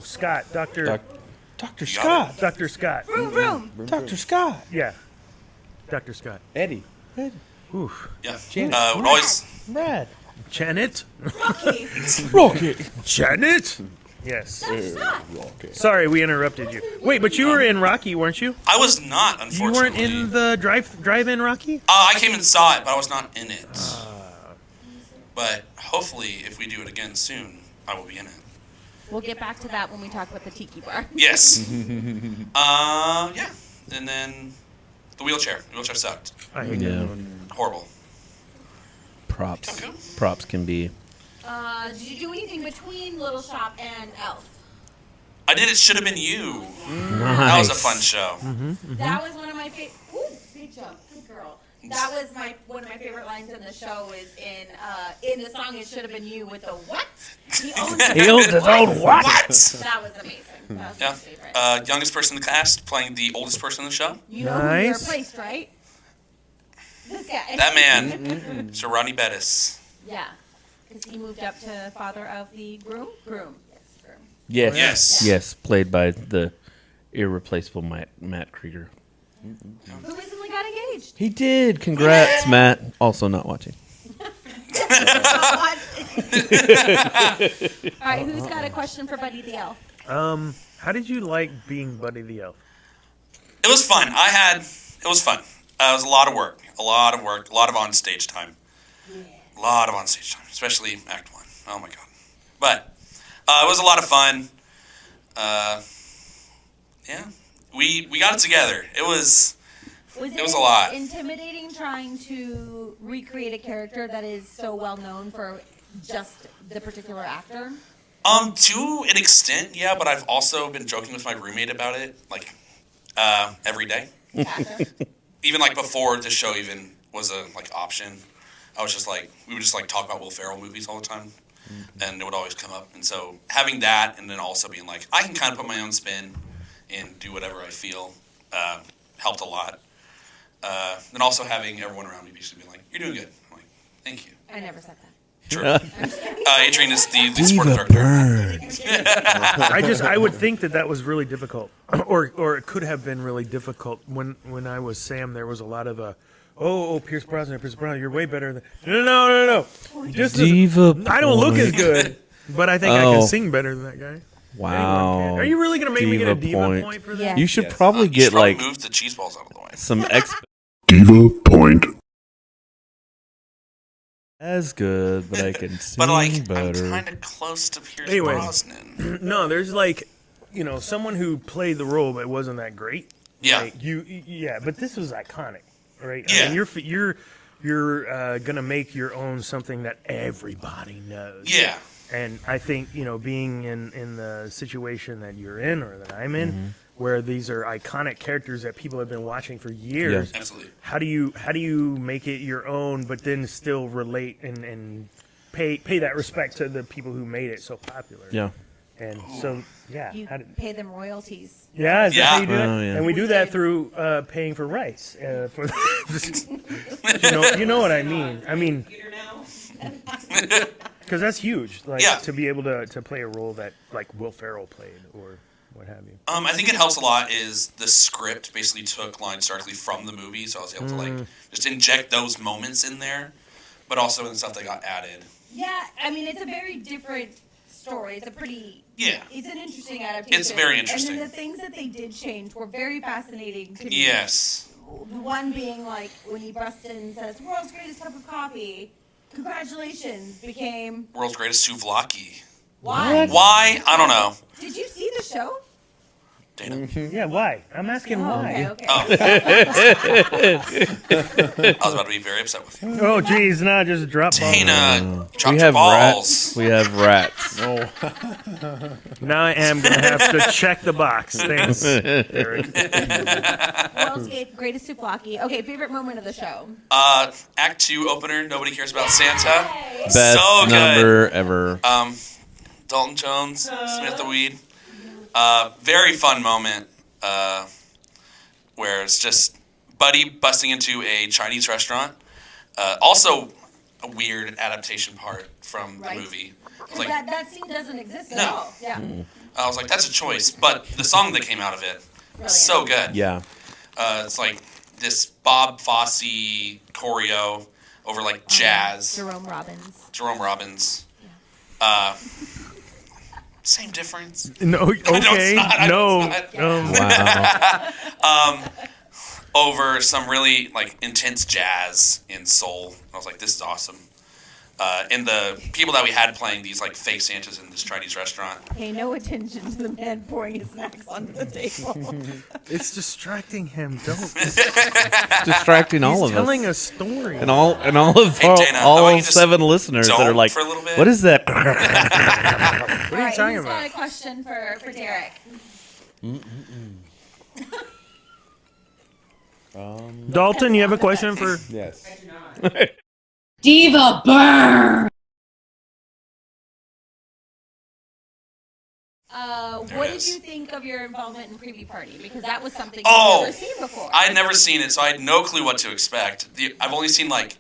Scott, Dr. Dr. Scott. Dr. Scott. Vroom, vroom. Dr. Scott. Yeah. Dr. Scott. Eddie. Oof. Yeah, Janet. would always. Brad. Janet? Rocky. Rocket. Janet? Yes. Rocket. Sorry, we interrupted you. Wait, but you were in Rocky, weren't you? I was not, You unfortunately. weren't in the drive-in Rocky? I came and saw it, but I was not in it. But hopefully, if we do it again soon, I will be in it. We'll get back to that when we talk about the tiki bar. Yes. Yeah, and then the wheelchair. The wheelchair sucked. I hate Yeah. Horrible. Props. Okay. Props can be. Did you do anything between Little Shop and Elf? I did. It should have been you. That was a fun show. That was one of my favorite. Ooh, big jump. Good girl. That was one of my favorite lines in the show. Is in the song "It Should Have Been You" with the what? He owns his own what? That was amazing. That was my favorite. Youngest person in the cast playing the oldest person in the show. You know who you Nice. replaced, right? This guy. That man, Sir Ronnie Bettis. Yeah, because he moved up to father of the groom. Groom. Yes, groom. Yes. Yes. Yes, played by the irreplaceable Matt Krieger. Who recently got engaged. He did. Congrats, Matt. Also not watching. All right, who's got a question for Buddy the Elf? How did you like being Buddy the Elf? It was fun. It was fun. It was a lot of work. A lot of on-stage time. A lot of on-stage time, especially Act 1. Oh, my God. But it was a lot of fun. Yeah. We got it together. It was a lot. Intimidating trying to recreate a character that is so well known for just the particular actor? To an extent, yeah, but I've also been joking with my roommate about it, like, every day. Actor? Even, like, before the show even was a, like, option, we would just, like, talk about Will Ferrell movies all the time, and it would always come up. And so having that and then also being like, I can kind of put my own spin and do whatever I feel, helped a lot. Then also having everyone around me basically being like, you're doing good. I'm like, thank you. I never said that. True. Adrian is the supportive director. I would think that was really difficult, or it could have been really difficult. When I was Sam, there was a lot of Pierce Brosnan, you're way better than no. Just Diva I don't look as point. good, but I think I can sing better than that guy. Wow. Anyone can. Are you really gonna make me get a Diva point for that? Yeah. You should Yes. probably You get should probably like move the cheese balls out of the way. some Diva point. as good, but I can sing But like, better. I'm kind of close to Pierce Anyways. Brosnan. No, there's like, someone who played the role but wasn't that great. Yeah. Like but this was iconic, right? Yeah. I mean, you're gonna make your own something that everybody knows. Yeah. And I think, being in the situation that you're in or that I'm in, where these are iconic characters that people have been watching for years, Absolutely. how do you make it your own, but then still relate and pay that respect to the people who made it so popular? Yeah. And so, yeah. You pay them royalties. Yeah, is that how you do that? Oh, yeah. And we do that through paying for rights. For you know what I mean. I mean, because that's huge. Like Yeah. to be able to play a role that like Will Ferrell played or what have you. I think it helps a lot is the script basically took lines directly from the movie, so I was able to like just inject those moments in there, but also in the stuff that got added. Yeah, I mean, it's a very different story. It's a pretty... Yeah. It's an interesting adaptation. It's very interesting. And then the things that they did change were very fascinating to me. Yes. One being like when he busts in and says, "World's greatest cup of coffee. Congratulations," became... World's greatest souvlaki. Why? Why? I don't know. Did you see the show? Dana. Yeah, why? I'm asking why. Okay. I was about to be very upset with you. Oh, geez, nah, just drop bomb. Dana, you dropped We your have balls. rats. We have rats. Now I am gonna have to check the box. Thanks, Eric. World's greatest souvlaki. Okay, favorite moment of the show. Act 2 opener, Nobody Cares About Santa. Best So good. number ever. Dalton Jones, Smith the Weed. Very fun moment where it's just Buddy busting into a Chinese restaurant. Also a weird adaptation part from the Right. movie. I was like, That scene doesn't exist at No. all. Yeah. that's a choice. But the song that came out of it, Brilliant. so good. Yeah. It's like this Bob Fosse choreo over like jazz. Jerome Robbins. Jerome Robbins. Same difference. No, okay, no. Wow. Over some really like intense jazz in soul. I was like, this is awesome. And the people that we had playing these like fake Santas in this Chinese restaurant. Pay no attention to the man pouring his snacks onto the table. It's distracting him. Don't. Distracting all He's of telling us. a story. And all of Hey, Dana, how about you just 7 listeners that are don't like, for a little bit? what is that? What are you All right, talking who's got about? a question for Derek? Dalton, you have a question for? Yes. Diva burn. What did you think of your involvement in Preview Party? Because that was something you've Oh, never seen before. I had never seen it, so I had no clue what to expect. I've only seen like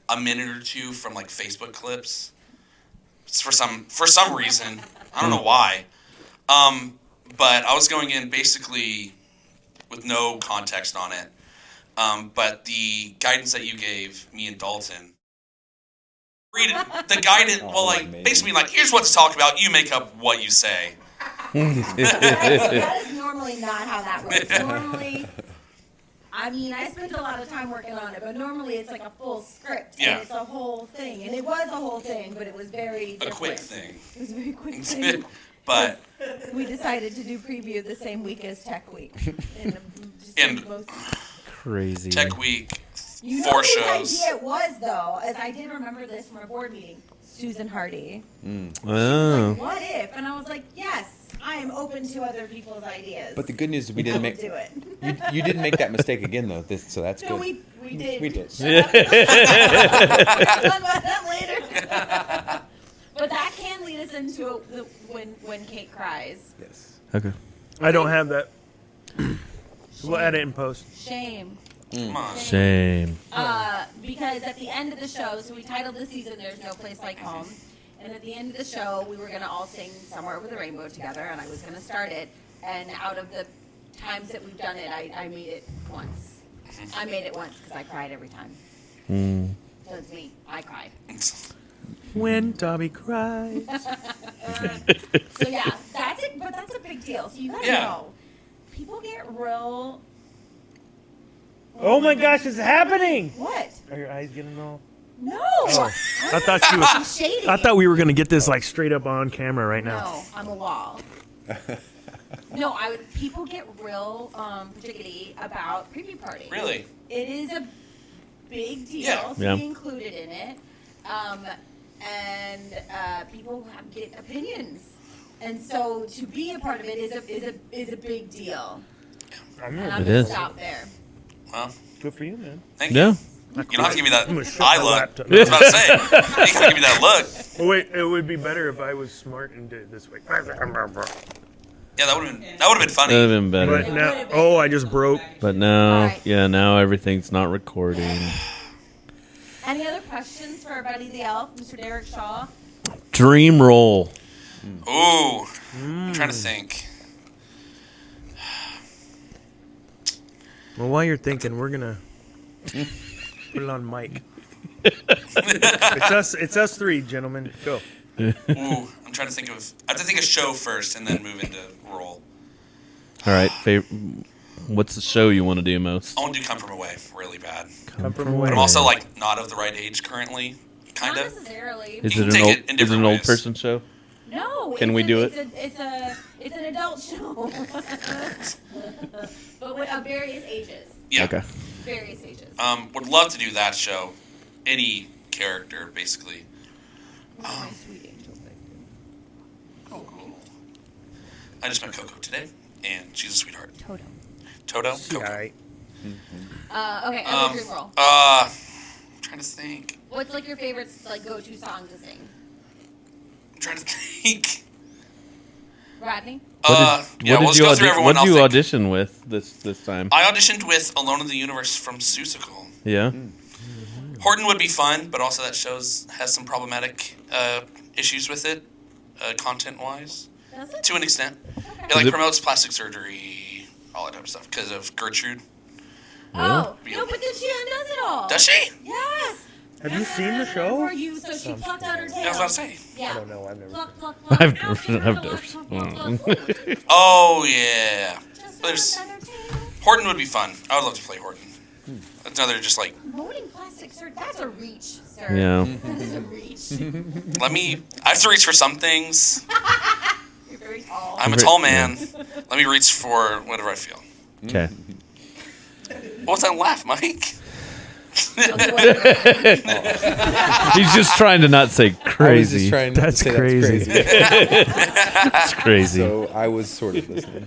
a minute or two from like Facebook clips. It's for some reason. I don't know why. But I was going in basically with no context on it. But the guidance that you gave me and Dalton. Read it. The guidance, basically like, here's what to talk about. You make up what you say. That is normally not how that works. Normally, I mean, I spent a lot of time working on it, but normally it's like a full script. Yeah. And it's a whole thing. And it was a whole thing, but it was very different. A quick thing. It was a very quick thing. But We decided to do preview the same week as Tech Week. And, And- Crazy. Tech Week, you know 4 whose shows. idea it was, though, as I did remember this from a board meeting, Susan Hardy. Oh. What if? And I was like, yes, I am open to other people's ideas. But the good news is we didn't make do it. you didn't make that mistake again though. So that's No, good. we did. We did. Talk about that later. But that can lead us into when Kate cries. Yes. Okay. I don't have that. We'll add it in post. Shame. Come on. Shame. Because at the end of the show, so we titled the season "There's No Place Like Home," and at the end of the show, we were gonna all sing "Somewhere Over the Rainbow" together, and I was gonna start it. And out of the times that we've done it, I made it once. I made it once because I cried every time. So it's me. I cried. When Dobby cries. So yeah, that's it. But that's a big deal. So you gotta Yeah. know, people get real. Oh my gosh, it's happening! What? Are your eyes getting all? No. Oh, I thought she was. Shady. I thought we were gonna get this like straight up on camera right now. No, I'm a wall. No, people get real particularly about Preview Party. Really? It is a big deal Yeah. to Yeah. be included in it. And people get opinions. And so to be a part of it is a big deal. And I'm It gonna is. stop there. Well, Good for you, man. thank you. Yeah. You don't have to give me that I'm gonna shut eye my look. laptop. I was about to say. You gotta give me that look. Oh wait, it would be better if I was smart and did it this way. Yeah, that would have been funny. That would have been better. But now, I just broke. But now, Alright. yeah, now everything's not recording. Any other questions for our buddy the elf, Mr. Derek Shaw? Dream roll. Ooh, I'm trying to think. Well, while you're thinking, we're gonna put it on mic. It's us three, gentlemen. Go. Ooh, I'm trying to think of. I have to think of show first and then move into role. All right. What's the show you want to do most? I want to do Come From Away really bad. Come from away. But I'm also like not of the right age currently, kind Not of. necessarily. Is You it can an take old? it in Is it different an old ways. person show? No. Can we do it? It's an adult show. But with various ages. Yeah. Okay. Various ages. Would love to do that show. Any character, basically. My sweet angel thing. I just met Coco today, and she's a sweetheart. Toto. Coco. All right. Okay, other dream role. I'm trying to think. What's like your favorite like go-to song to sing? I'm trying to think. Rodney? Yeah, well, let's go through everyone. What did you I'll think. audition with this time? I auditioned with Alone in the Universe from Seussical. Yeah. Horton would be fun, but also that has some problematic issues with it, content-wise, Does it? to an extent. Okay. It like it- promotes plastic surgery, all that type of stuff, because of Gertrude. Oh, Yeah. no, but then she undoes it all. Does she? Yes. Have you seen the For show? you, so she plucked out her tail. Yeah, I was about to say. Yeah. I don't know. I've never. Pluck, pluck, pluck. I've Now never- she has I've a never- pluck, pluck, pluck, pluck. Oh, yeah. Just There's- plucked out her tail. Horton would be fun. I would love to play Horton. That's another just like, Promoting plastic surgery, that's a reach, sir. Yeah. That is a reach. I have to reach for some things. You're very tall. I'm a tall man. Let me reach for whatever I feel. Okay. What's that laugh, Mike? Okay, whatever. He's just trying to not say I was just crazy. trying not That's to say crazy. That's crazy. So I was sort of listening.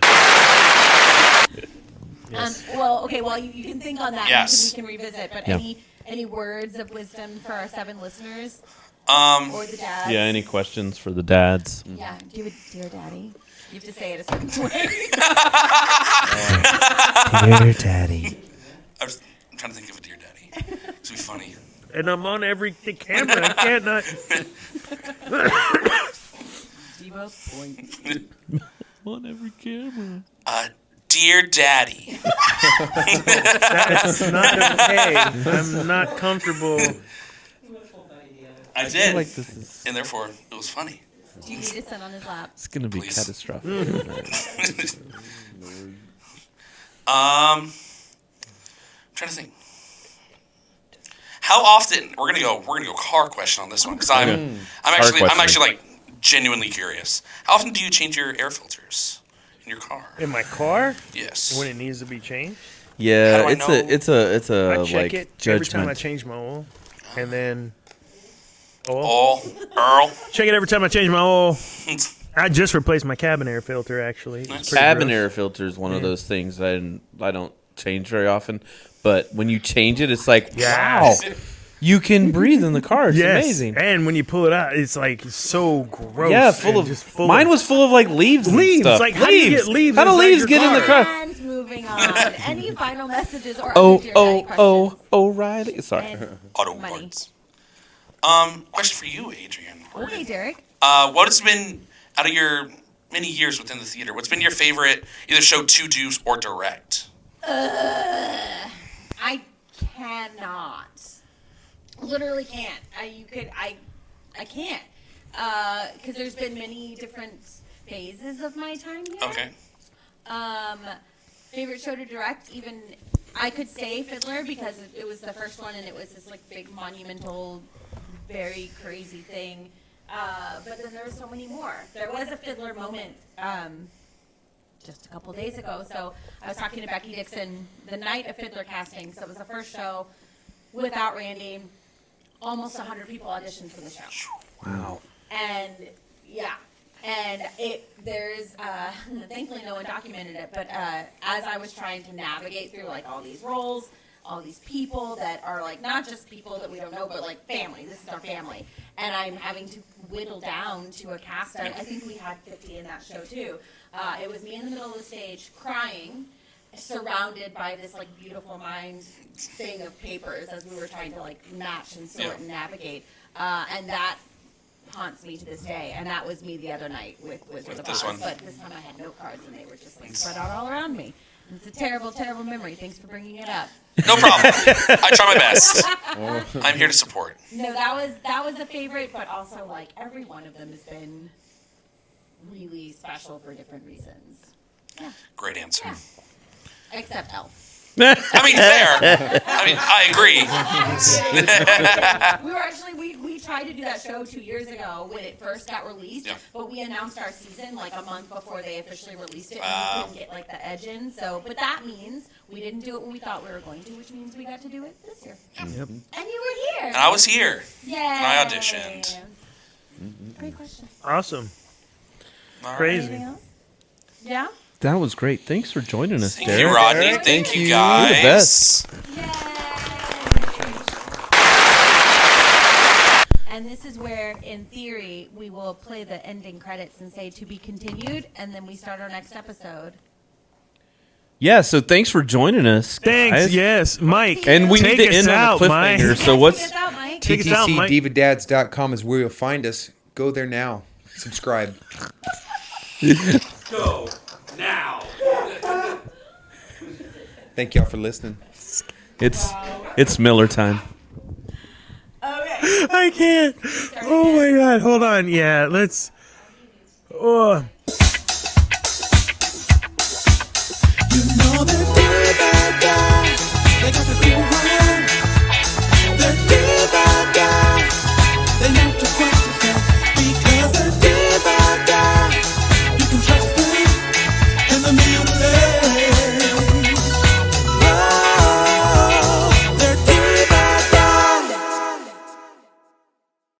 Yes. Well, you can think on that. Yes. We can revisit. But Yeah. any words of wisdom for our 7 listeners Um, or the dads? Yeah, any questions for the dads? Yeah. Do it, dear daddy. You have to say it a certain way. Dear daddy. I'm trying to think of a dear daddy. It's be funny. And I'm on the camera. I can't not. Diva point. On every camera. Dear daddy. That's not okay. I'm not comfortable. I did. Like this is And therefore, it was funny. Do you need to sit on his lap? it's gonna be Please. catastrophic. I'm trying to think. How often we're gonna go car question on this one because I'm actually like genuinely curious. How often do you change your air filters in your car? In my car, Yes. when it needs to be changed, Yeah, How do I it's know? a I check like it every time I judgment. change my oil, and then oil. Oh, Earl. Check it every time I change my oil. I just replaced my cabin air filter. Actually, It's Nice. pretty Cabin gross. air filter is one of those things I don't change very often. But when you change it, it's like Yes. wow, you can breathe in the car. It's Yes, amazing. and when you pull it out, it's like so gross. Yeah, full and of just full mine of, was full of like leaves. And Leaves, stuff. like, how do you get leaves How do inside leaves your get in the car? car? And moving on. Any final messages or Oh, other dear daddy questions? O'Reilly. Sorry. And Auto money. parts. Question for you, Adrian. Okay, Derek. What has been out of your many years within the theater? What's been your favorite either show to do or direct? I cannot. Literally can't. I can't. Because there's been many different phases of my time here. Okay. Favorite show to direct, even I could say Fiddler because it was the first one and it was this like big monumental, very crazy thing. But then there were so many more. There was a Fiddler moment just a couple days ago. So I was talking to Becky Dixon the night of Fiddler casting. So it was the first show without Randy. Almost 100 people auditioned for the show. Wow. And yeah, and there's thankfully no one documented it, but as I was trying to navigate through like all these roles, all these people that are like not just people that we don't know, but like family. This is our family, and I'm having to whittle down to a cast. I think we had 50 in that show too. It was me in the middle of the stage crying, surrounded by this like beautiful mind thing of papers as we were trying to like match and sort and navigate, and that haunts me to this day. And that was me the other night with Wizard of this Oz, one. but this time I had note cards and they were just like spread out all around me. It's a terrible, terrible memory. Thanks for bringing it up. No problem. I try my best. I'm here to support. No, that was a favorite, but also like every one of them has been really special for different reasons. Great answer. Except Elf. I mean, fair. I mean, I agree. We were actually we tried to do that show 2 years ago when it first got released, but we announced our season like a month before they officially released it, and we couldn't get like the edge in. So, but that means we didn't do it when we thought we were going to, which means we got to do it this year. Yep. And you were here. And I was here. Yay! And I auditioned. Great question. Awesome. All right. Crazy. Anything else? Yeah. That was great. Thanks for joining us, Thank Derek. you, Rodney. Thank you, guys. You're the best. And this is where, in theory, we will play the ending credits and say to be continued, and then we start our next episode. Yeah, so thanks for joining us. Thanks. guys. Yes, Mike. And we take need to us end out, on a Mike. cliffhanger. So what's Take us out, Mike. Take us out, Mike. TTCDivadads.com is where you'll find us. Go there now. Subscribe. Go now. Thank y'all for listening. it's Miller time. Okay. I can't. Oh my God. Hold on. Yeah. Let's. Oh. You know the diva guys, they got the cool one.